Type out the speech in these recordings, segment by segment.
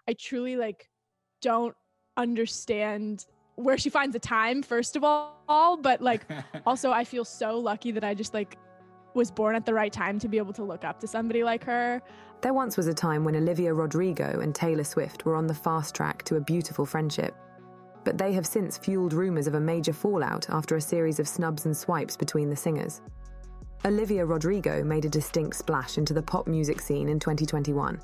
I truly like don't understand where she finds the time, first of all, but like also I feel so lucky that I just like was born at the right time to be able to look up to somebody like her. There once was a time when Olivia Rodrigo and Taylor Swift were on the fast track to a beautiful friendship, but they have since fueled rumours of a major fallout after a series of snubs and swipes between the singers. Olivia Rodrigo made a distinct splash into the pop music scene in 2021.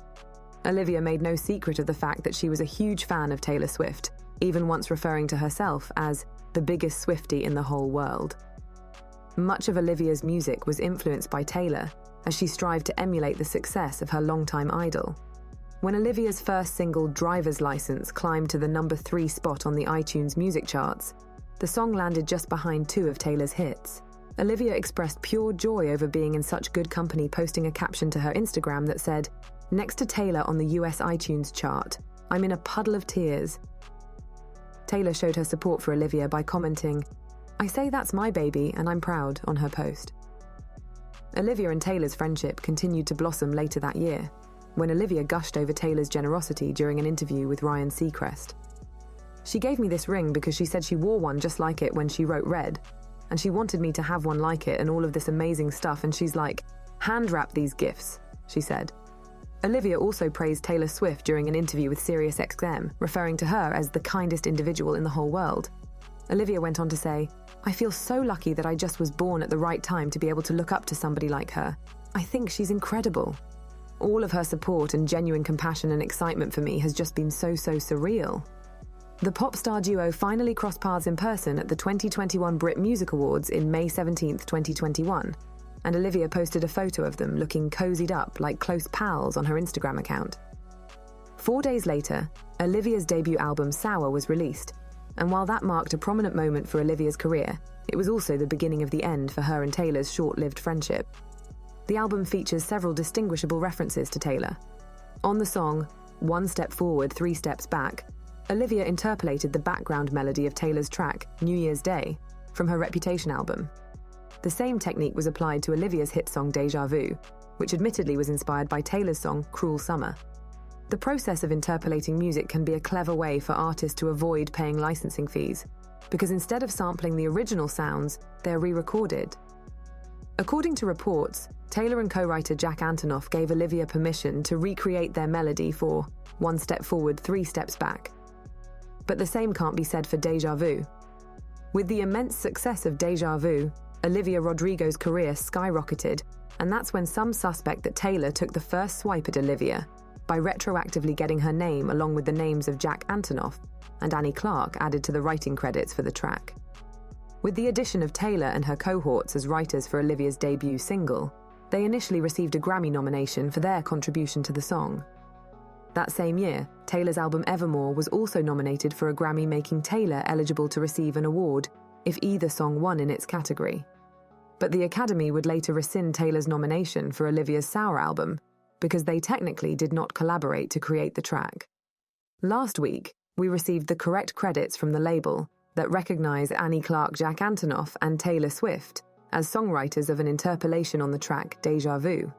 Olivia made no secret of the fact that she was a huge fan of Taylor Swift, even once referring to herself as the biggest Swiftie in the whole world. Much of Olivia's music was influenced by Taylor, as she strived to emulate the success of her longtime idol. When Olivia's first single, Driver's License, climbed to the number 3 spot on the iTunes music charts, the song landed just behind 2 of Taylor's hits. Olivia expressed pure joy over being in such good company, posting a caption to her Instagram that said, "Next to Taylor on the US iTunes chart, I'm in a puddle of tears." Taylor showed her support for Olivia by commenting, "I say that's my baby and I'm proud," on her post. Olivia and Taylor's friendship continued to blossom later that year, when Olivia gushed over Taylor's generosity during an interview with Ryan Seacrest. "She gave me this ring because she said she wore one just like it when she wrote Red, and she wanted me to have one like it and all of this amazing stuff, and she's like, hand-wrap these gifts," she said. Olivia also praised Taylor Swift during an interview with SiriusXM, referring to her as the kindest individual in the whole world. Olivia went on to say, "I feel so lucky that I just was born at the right time to be able to look up to somebody like her. I think she's incredible. All of her support and genuine compassion and excitement for me has just been so surreal." The pop star duo finally crossed paths in person at the 2021 Brit Music Awards in May 17, 2021, and Olivia posted a photo of them looking cozied up like close pals on her Instagram account. 4 days later, Olivia's debut album Sour was released, and while that marked a prominent moment for Olivia's career, it was also the beginning of the end for her and Taylor's short-lived friendship. The album features several distinguishable references to Taylor. On the song, "One Step Forward, 3 Steps Back," Olivia interpolated the background melody of Taylor's track, New Year's Day, from her Reputation album. The same technique was applied to Olivia's hit song Deja Vu, which admittedly was inspired by Taylor's song Cruel Summer. The process of interpolating music can be a clever way for artists to avoid paying licensing fees, because instead of sampling the original sounds, they're re-recorded. According to reports, Taylor and co-writer Jack Antonoff gave Olivia permission to recreate their melody for "One Step Forward, 3 Steps Back." But the same can't be said for Deja Vu. With the immense success of Deja Vu, Olivia Rodrigo's career skyrocketed, and that's when some suspect that Taylor took the first swipe at Olivia by retroactively getting her name along with the names of Jack Antonoff and Annie Clark added to the writing credits for the track. With the addition of Taylor and her cohorts as writers for Olivia's debut single, they initially received a Grammy nomination for their contribution to the song. That same year, Taylor's album Evermore was also nominated for a Grammy, making Taylor eligible to receive an award if either song won in its category. But the Academy would later rescind Taylor's nomination for Olivia's Sour album because they technically did not collaborate to create the track. Last week, we received the correct credits from the label that recognize Annie Clark, Jack Antonoff, and Taylor Swift as songwriters of an interpolation on the track Deja Vu.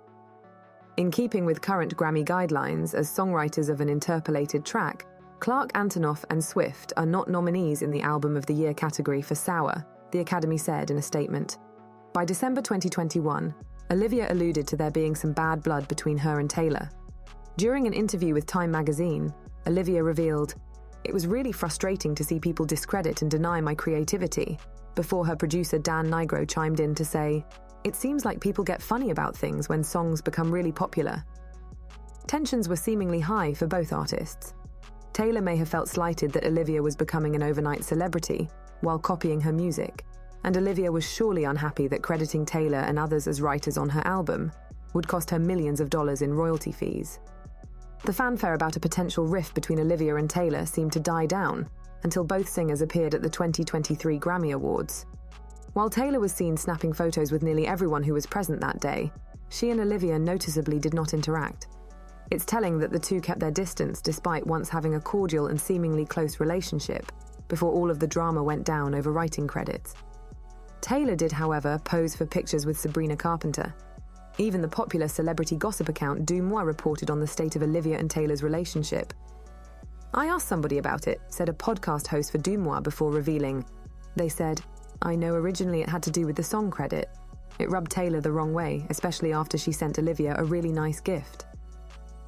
In keeping with current Grammy guidelines as songwriters of an interpolated track, Clark, Antonoff, and Swift are not nominees in the Album of the Year category for Sour, the Academy said in a statement. By December 2021, Olivia alluded to there being some bad blood between her and Taylor. During an interview with Time magazine, Olivia revealed, "It was really frustrating to see people discredit and deny my creativity," before her producer Dan Nigro chimed in to say, "It seems like people get funny about things when songs become really popular." Tensions were seemingly high for both artists. Taylor may have felt slighted that Olivia was becoming an overnight celebrity while copying her music, and Olivia was surely unhappy that crediting Taylor and others as writers on her album would cost her millions of dollars in royalty fees. The fanfare about a potential rift between Olivia and Taylor seemed to die down until both singers appeared at the 2023 Grammy Awards. While Taylor was seen snapping photos with nearly everyone who was present that day, she and Olivia noticeably did not interact. It's telling that the two kept their distance despite once having a cordial and seemingly close relationship before all of the drama went down over writing credits. Taylor did, however, pose for pictures with Sabrina Carpenter. Even the popular celebrity gossip account Deux Moi reported on the state of Olivia and Taylor's relationship. "I asked somebody about it," said a podcast host for Deux Moi before revealing. They said, "I know originally it had to do with the song credit. It rubbed Taylor the wrong way, especially after she sent Olivia a really nice gift."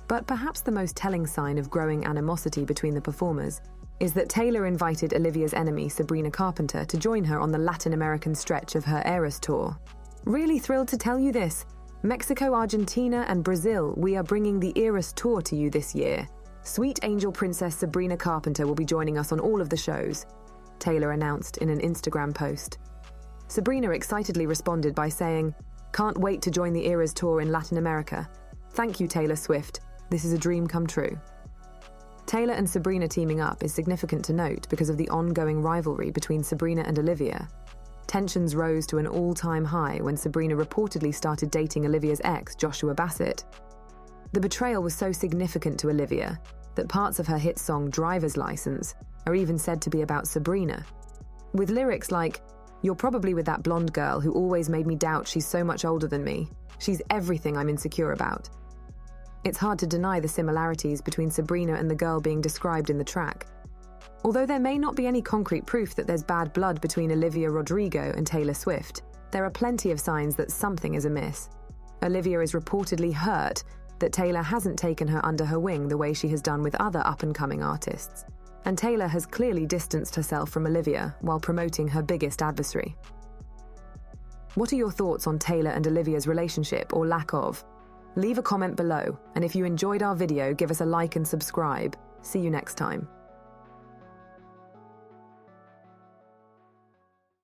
But perhaps the most telling sign of growing animosity between the performers is that Taylor invited Olivia's enemy, Sabrina Carpenter, to join her on the Latin American stretch of her Eras tour. "Really thrilled to tell you this. Mexico, Argentina, and Brazil, we are bringing the Eras tour to you this year. Sweet angel princess Sabrina Carpenter will be joining us on all of the shows," Taylor announced in an Instagram post. Sabrina excitedly responded by saying, "Can't wait to join the Eras tour in Latin America. Thank you, Taylor Swift. This is a dream come true." Taylor and Sabrina teaming up is significant to note because of the ongoing rivalry between Sabrina and Olivia. Tensions rose to an all-time high when Sabrina reportedly started dating Olivia's ex, Joshua Bassett. The betrayal was so significant to Olivia that parts of her hit song Driver's License are even said to be about Sabrina, with lyrics like, "You're probably with that blonde girl who always made me doubt she's so much older than me. She's everything I'm insecure about." It's hard to deny the similarities between Sabrina and the girl being described in the track. Although there may not be any concrete proof that there's bad blood between Olivia Rodrigo and Taylor Swift, there are plenty of signs that something is amiss. Olivia is reportedly hurt that Taylor hasn't taken her under her wing the way she has done with other up-and-coming artists. And Taylor has clearly distanced herself from Olivia while promoting her biggest adversary. What are your thoughts on Taylor and Olivia's relationship, or lack of? Leave a comment below, and if you enjoyed our video, give us a like and subscribe. See you next time.